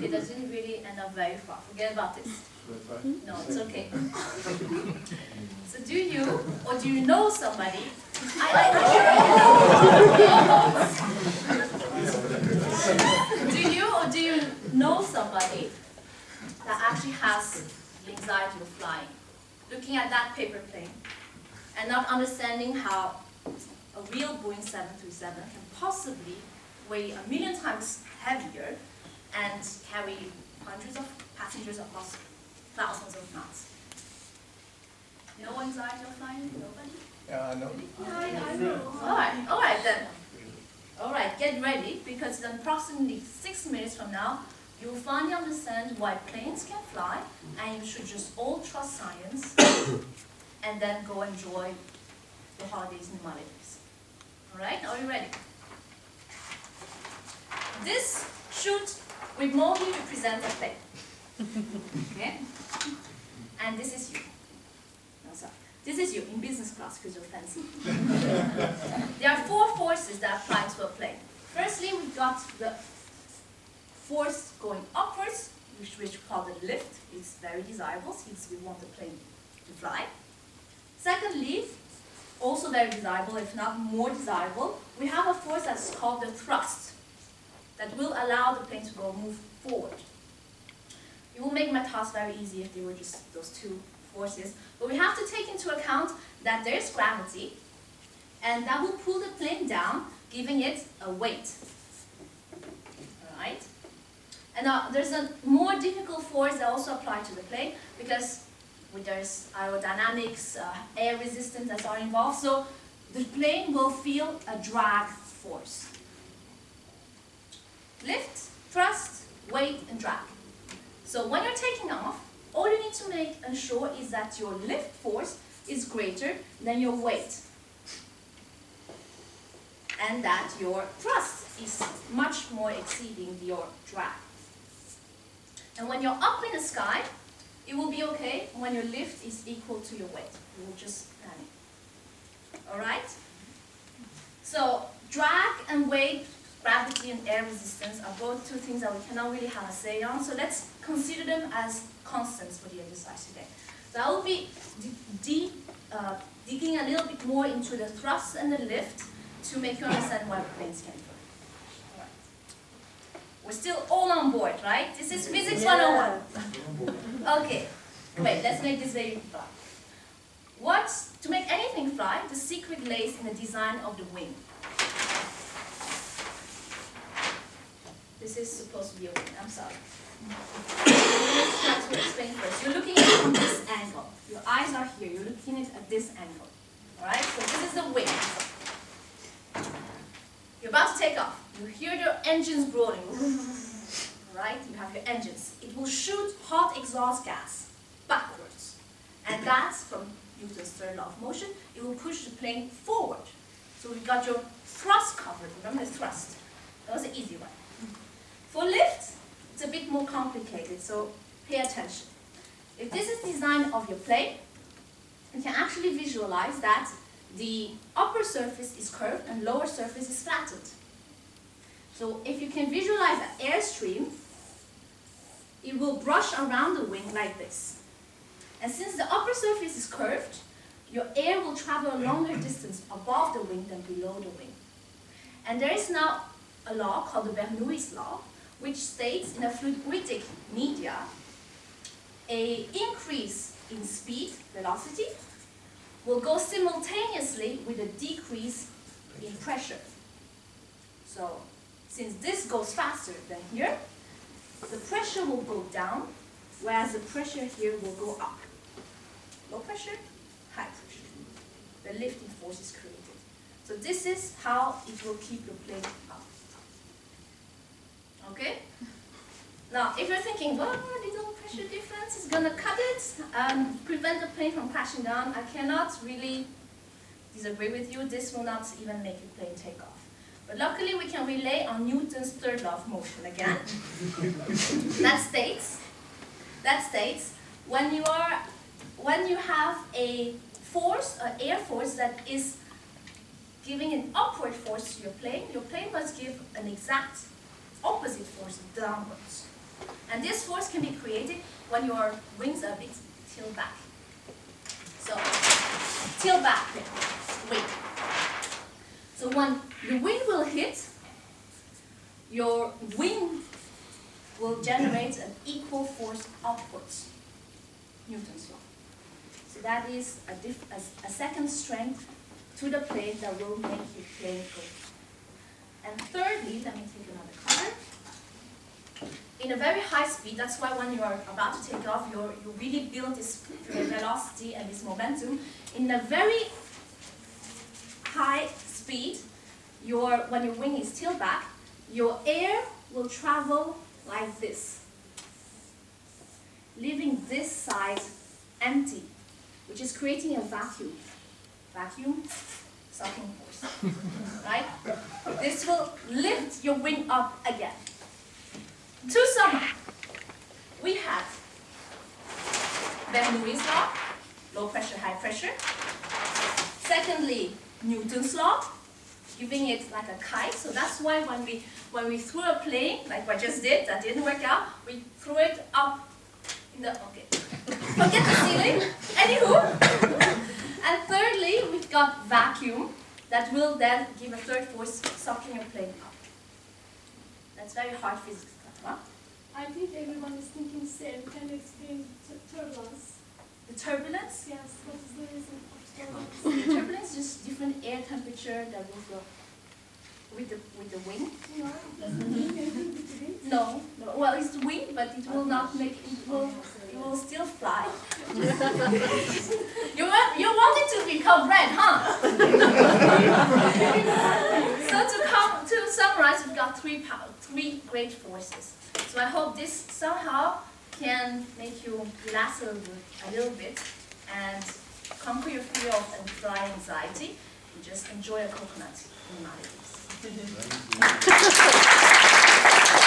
it doesn't really end up very far. Forget about this. No, it's okay. So do you, or do you know somebody? Do you, or do you know somebody that actually has the anxiety of flying? Looking at that paper plane and not understanding how a real Boeing 737 can possibly weigh 1,000,000 times heavier and carry hundreds of passengers across thousands of miles. No anxiety of flying? Nobody? Yeah, I know. I know. All right then. All right, get ready, because in approximately 6 minutes from now, you will finally understand why planes can fly, and you should just all trust science and then go enjoy the holidays in the Maldives. All right, are you ready? This should remotely represent a plane. Okay? And this is you. No, sorry. This is you in business class because you're fancy. There are 4 forces that apply to a plane. Firstly, we've got the force going upwards, which we call the lift. It's very desirable since we want the plane to fly. Secondly, also very desirable, if not more desirable, we have a force that's called the thrust that will allow the plane to move forward. It will make my task very easy if they were just those 2 forces. But we have to take into account that there's gravity, and that will pull the plane down, giving it a weight. Alright? And now there's a more difficult force that also applies to the plane, because there's aerodynamics, air resistance that are involved, so the plane will feel a drag force. Lift, thrust, weight, and drag. So when you're taking off, all you need to make ensure is that your lift force is greater than your weight, and that your thrust is much more exceeding your drag. And when you're up in the sky, it will be okay when your lift is equal to your weight. You will just panic. Alright? So drag and weight, gravity and air resistance are both 2 things that we cannot really have a say on. So let's consider them as constants for the exercise today. So I will be digging a little bit more into the thrust and the lift to make you understand why planes can fly. All right. We're still all on board, right? This is Physics 101. Okay, wait, let's make this very fun. To make anything fly, the secret lays in the design of the wing. This is supposed to be a wing, I'm sorry. Let's try to explain first. You're looking at it from this angle. Your eyes are here, you're looking at this angle. Alright, so this is the wing. You're about to take off. You hear your engines rolling. Right? You have your engines. It will shoot hot exhaust gas backwards. And that's from Newton's third law of motion. It will push the plane forward. So we've got your thrust covered. Remember the thrust? That was an easy one. For lift, it's a bit more complicated, so pay attention. If this is the design of your plane, you can actually visualize that the upper surface is curved and lower surface is flattened. So if you can visualize an airstream, it will brush around the wing like this. And since the upper surface is curved, your air will travel a longer distance above the wing than below the wing. And there is now a law called the Bernoulli's law, which states in a fluidic media, an increase in speed, velocity, will go simultaneously with a decrease in pressure. So, since this goes faster than here, the pressure will go down, whereas the pressure here will go up. Low pressure, high pressure. The lifting force is created. So this is how it will keep your plane up. Okay? Now, if you're thinking, well, a little pressure difference is going to cut it and prevent the plane from crashing down, I cannot really disagree with you. This will not even make your plane take off. But luckily, we can relay on Newton's third law of motion again. That states when you have a force, an air force that is giving an upward force to your plane must give an exact opposite force downwards. And this force can be created when your wings are a bit tilted back. So, tilt back, wing. So when the wing will hit, your wing will generate an equal force upwards. Newton's law. So that is a second strength to the plane that will make your plane go. And thirdly, let me take another color. In a very high speed, that's why when you are about to take off, you really build this velocity and this momentum. In a very high speed, when your wing is tilted back, your air will travel like this, leaving this side empty, which is creating a vacuum. Vacuum, sucking force, right? This will lift your wing up again. To sum up, we had Bernoulli's law, low pressure, high pressure. Secondly, Newton's law, giving it like a kite. So that's why when we threw a plane, like I just did, that didn't work out, we threw it up in the, okay, forget the ceiling, anywho. And thirdly, we've got vacuum that will then give a third force sucking your plane up. That's very hard physics. Huh? I think everyone is thinking same. Can you explain turbulence? The turbulence? Yes, what is the reason for turbulence? The turbulence is just different air temperature that will flow with the wing. No, it doesn't mean anything with the wind. No. Well, it's the wing, but it will not make it will still fly. you wanted to become red, huh? So to summarize, we've got three great forces. So I hope this somehow can make you relax a little bit and conquer your fear of flying anxiety and just enjoy a coconut in the Maldives.